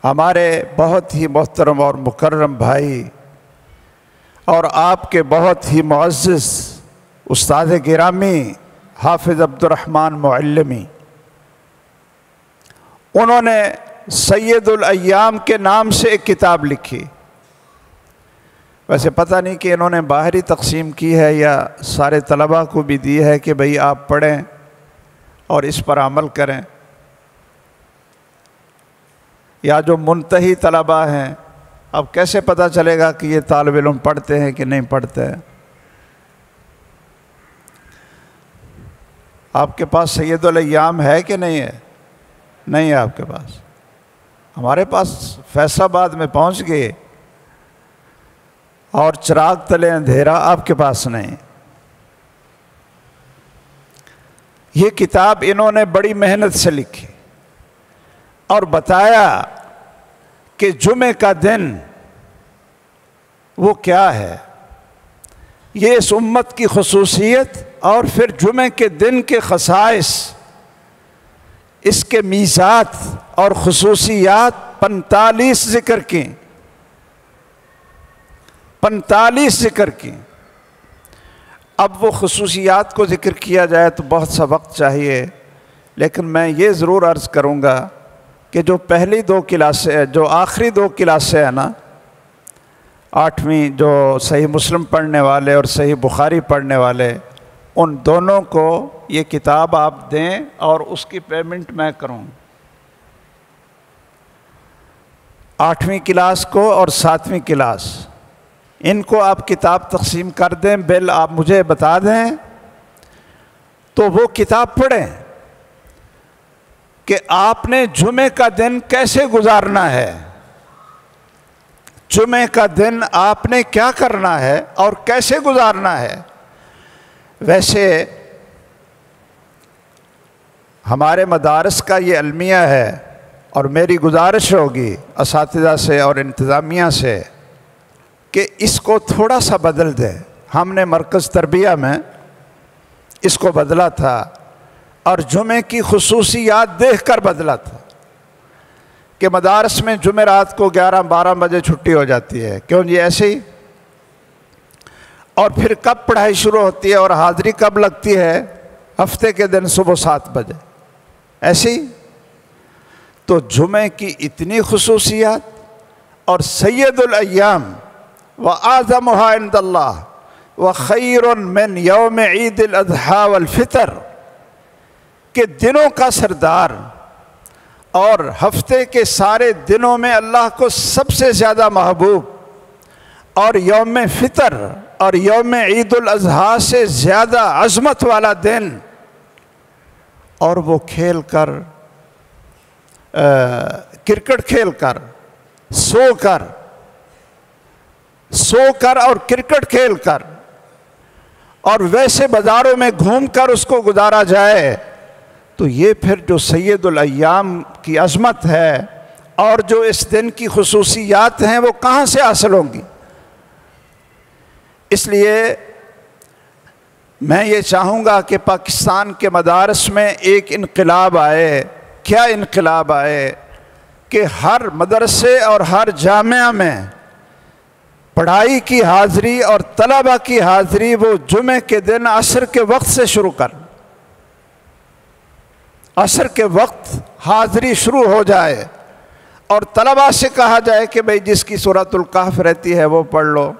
ہمارے بہت ہی محترم اور مکرم بھائی اور آپ کے بہت ہی معزز استاد گرامی حافظ عبدالرحمن معلمی، انہوں نے سید الایام کے نام سے ایک کتاب لکھی۔ ویسے پتہ نہیں کہ انہوں نے باہری تقسیم کی ہے یا سارے طلباء کو بھی دی ہے کہ بھئی آپ پڑھیں اور اس پر عمل کریں، یا جو منتہی طلباء ہیں اب کیسے پتہ چلے گا کہ یہ طالب علم پڑھتے ہیں کہ نہیں پڑھتے ہیں؟ آپ کے پاس سید الایام ہے کہ نہیں ہے؟ نہیں ہے آپ کے پاس۔ ہمارے پاس فیصل آباد میں پہنچ گئے اور چراغ تلے اندھیرا، آپ کے پاس نہیں۔ یہ کتاب انہوں نے بڑی محنت سے لکھی اور بتایا کہ جمعے کا دن وہ کیا ہے، یہ اس امت کی خصوصیت، اور پھر جمعے کے دن کے خصائص، اس کے میزات اور خصوصیات 45 ذکر کی، 45 ذکر کی۔ اب وہ خصوصیات کو ذکر کیا جائے تو بہت سا وقت چاہیے، لیکن میں یہ ضرور عرض کروں گا کہ جو پہلی 2 کلاسیں، جو آخری 2 کلاسیں ہیں نا، 8ویں جو صحیح مسلم پڑھنے والے اور صحیح بخاری پڑھنے والے، ان دونوں کو یہ کتاب آپ دیں اور اس کی پیمنٹ میں کروں۔ 8ویں کلاس کو اور 7ویں کلاس، ان کو آپ کتاب تقسیم کر دیں، بل آپ مجھے بتا دیں تو وہ کتاب پڑھیں کہ آپ نے جمعے کا دن کیسے گزارنا ہے، جمعے کا دن آپ نے کیا کرنا ہے اور کیسے گزارنا ہے۔ ویسے ہمارے مدارس کا یہ المیہ ہے، اور میری گزارش ہوگی اساتذہ سے اور انتظامیہ سے کہ اس کو تھوڑا سا بدل دیں۔ ہم نے مرکز تربیہ میں اس کو بدلا تھا اور جمعے کی خصوصیات دیکھ کر بدلا تھا کہ مدارس میں جمعرات کو 11-12 بجے چھٹی ہو جاتی ہے، کیوں جی ایسے ہی؟ اور پھر کب پڑھائی شروع ہوتی ہے اور حاضری کب لگتی ہے؟ ہفتے کے دن صبح 7 بجے، ایسے ہی۔ تو جمعے کی اتنی خصوصیات، اور سید الایام وَأَعْظَمُهَا عِنْدَ اللَّهِ وَخَيْرٌ مِّنْ يَوْمِ عِيدِ الْأَضْحَىٰ وَالْفِطْر، کہ دنوں کا سردار اور ہفتے کے سارے دنوں میں اللہ کو سب سے زیادہ محبوب، اور یوم فطر اور یوم عید الاضحیٰ سے زیادہ عظمت والا دن، اور وہ کھیل کر، کرکٹ کھیل کر، سو کر اور کرکٹ کھیل کر، اور ویسے بازاروں میں گھوم کر اس کو گزارا جائے، تو یہ پھر جو سید الایام کی عظمت ہے اور جو اس دن کی خصوصیات ہیں وہ کہاں سے حاصل ہوں گی؟ اس لیے میں یہ چاہوں گا کہ پاکستان کے مدارس میں ایک انقلاب آئے۔ کیا انقلاب آئے کہ ہر مدرسے اور ہر جامعہ میں پڑھائی کی حاضری اور طلبہ کی حاضری وہ جمعے کے دن عصر کے وقت سے شروع کر، عصر کے وقت حاضری شروع ہو جائے، اور طلبہ سے کہا جائے کہ بھئی جس کی سورۃ الکہف رہتی ہے وہ پڑھ لو،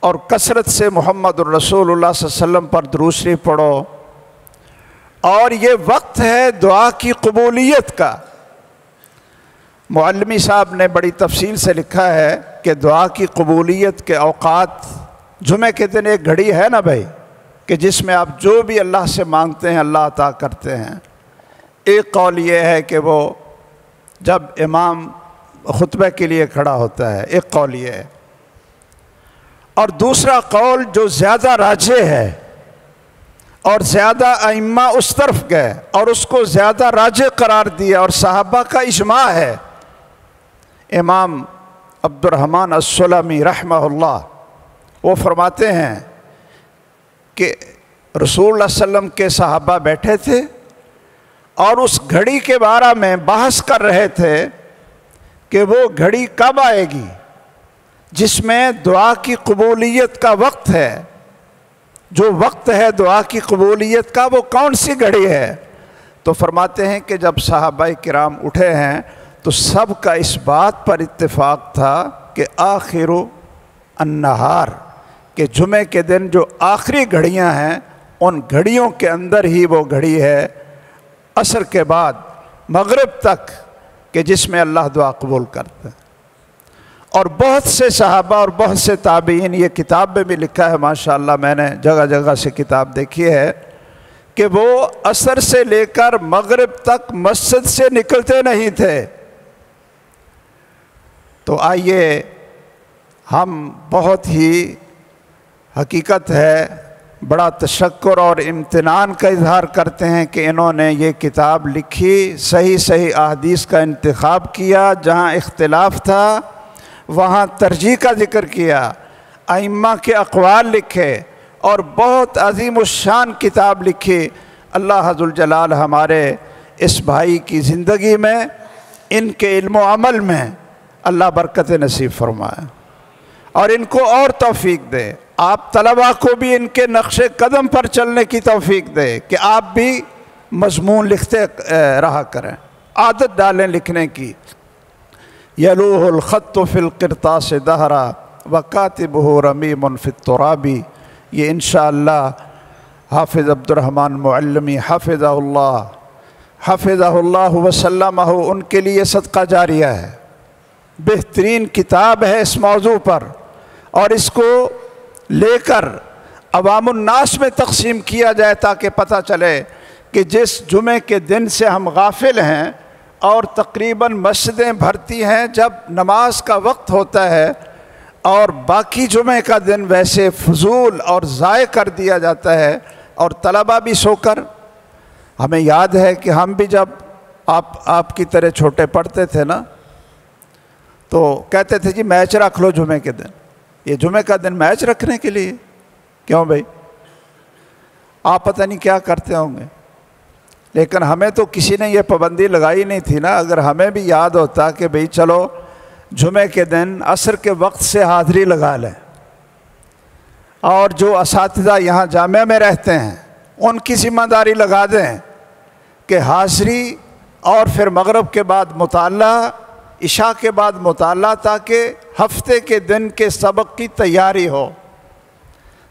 اور کثرت سے محمد الرسول اللہ صلی اللہ علیہ وسلم پر درود شریف پڑھو۔ اور یہ وقت ہے دعا کی قبولیت کا۔ معلمی صاحب نے بڑی تفصیل سے لکھا ہے کہ دعا کی قبولیت کے اوقات، جمعے کے دن ایک گھڑی ہے نا بھائی، کہ جس میں آپ جو بھی اللہ سے مانگتے ہیں اللہ عطا کرتے ہیں۔ ایک قول یہ ہے کہ وہ جب امام خطبہ کے لیے کھڑا ہوتا ہے، ایک قول یہ ہے، اور دوسرا قول جو زیادہ راجح ہے اور زیادہ ائمہ اس طرف گئے اور اس کو زیادہ راجح قرار دیا اور صحابہ کا اجماع ہے، امام عبدالرحمن السلمی رحمہ اللہ، وہ فرماتے ہیں کہ رسول اللہ صلی اللہ علیہ وسلم کے صحابہ بیٹھے تھے اور اس گھڑی کے بارے میں بحث کر رہے تھے کہ وہ گھڑی کب آئے گی جس میں دعا کی قبولیت کا وقت ہے. جو وقت ہے دعا کی قبولیت کا وہ کون سی گھڑی ہے؟ تو فرماتے ہیں کہ جب صحابہ کرام اٹھے ہیں تو سب کا اس بات پر اتفاق تھا کہ آخر النہار، کہ جمعے کے دن جو آخری گھڑیاں ہیں ان گھڑیوں کے اندر ہی وہ گھڑی ہے عصر کے بعد مغرب تک کہ جس میں اللہ دعا قبول کرتا ہے. اور بہت سے صحابہ اور بہت سے تابعین، یہ کتاب میں بھی لکھا ہے ماشاءاللہ، میں نے جگہ جگہ سے کتاب دیکھی ہے کہ وہ عصر سے لے کر مغرب تک مسجد سے نکلتے نہیں تھے. تو آئیے ہم بہت ہی حقیقت ہے بڑا تشکر اور امتنان کا اظہار کرتے ہیں کہ انہوں نے یہ کتاب لکھی، صحیح احادیث کا انتخاب کیا، جہاں اختلاف تھا وہاں ترجیح کا ذکر کیا، ائمہ کے اقوال لکھے اور بہت عظیم الشان کتاب لکھی. اللہ ذوالجلال ہمارے اس بھائی کی زندگی میں، ان کے علم و عمل میں اللہ برکت نصیب فرمائے اور ان کو اور توفیق دے. آپ طلباء کو بھی ان کے نقش قدم پر چلنے کی توفیق دے کہ آپ بھی مضمون لکھتے رہا کریں، عادت ڈالیں لکھنے کی. یلوہ الخط فی القرطاس دہرا وکاتبہ رمیم فی التراب. یہ انشاءاللہ حافظ عبد الرحمن معلمی حفظہ اللہ وسلمہ ان کے لیے صدقہ جاریہ ہے. بہترین کتاب ہے اس موضوع پر، اور اس کو لے کر عوام الناس میں تقسیم کیا جائے تاکہ پتہ چلے کہ جس جمعے کے دن سے ہم غافل ہیں اور تقریباً مسجدیں بھرتی ہیں جب نماز کا وقت ہوتا ہے، اور باقی جمعے کا دن ویسے فضول اور ضائع کر دیا جاتا ہے، اور طلبہ بھی سو کر. ہمیں یاد ہے کہ ہم بھی جب آپ کی طرح چھوٹے پڑھتے تھے نا تو کہتے تھے جی میچ رکھ لو جمعے کے دن. یہ جمعے کا دن میچ رکھنے کے لیے کیوں بھائی؟ آپ پتہ نہیں کیا کرتے ہوں گے، لیکن ہمیں تو کسی نے یہ پابندی لگائی نہیں تھی نا. اگر ہمیں بھی یاد ہوتا کہ بھئی چلو جمعے کے دن عصر کے وقت سے حاضری لگا لیں، اور جو اساتذہ یہاں جامعہ میں رہتے ہیں ان کی ذمہ داری لگا دیں کہ حاضری اور پھر مغرب کے بعد مطالعہ، عشاء کے بعد مطالعہ، تاکہ ہفتے کے دن کے سبق کی تیاری ہو.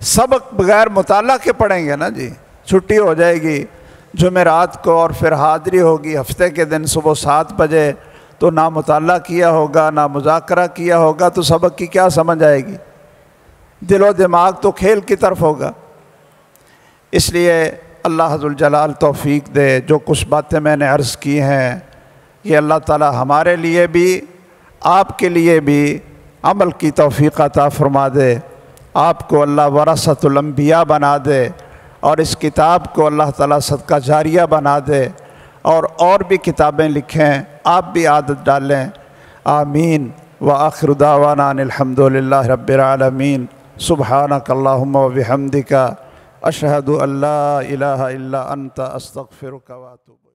سبق بغیر مطالعہ کے پڑھیں گے نا جی، چھٹی ہو جائے گی جمعرات کو اور پھر حاضری ہوگی ہفتے کے دن صبح 7 بجے، تو نہ مطالعہ کیا ہوگا نہ مذاکرہ کیا ہوگا، تو سبق کی کیا سمجھ آئے گی؟ دل و دماغ تو کھیل کی طرف ہوگا. اس لیے اللہ ذوالجلال توفیق دے. جو کچھ باتیں میں نے عرض کی ہیں یہ اللہ تعالی ہمارے لیے بھی آپ کے لیے بھی عمل کی توفیق عطا فرما دے. آپ کو اللہ ورثۃ الانبیاء بنا دے، اور اس کتاب کو اللہ تعالیٰ صدقہ جاریہ بنا دے، اور بھی کتابیں لکھیں، آپ بھی عادت ڈالیں. آمین. وآخر دعوانا ان الحمد للہ رب العالمین. سبحانک اللہم وبحمدک اشہد ان لا الہ الا انت استغفرک واتوب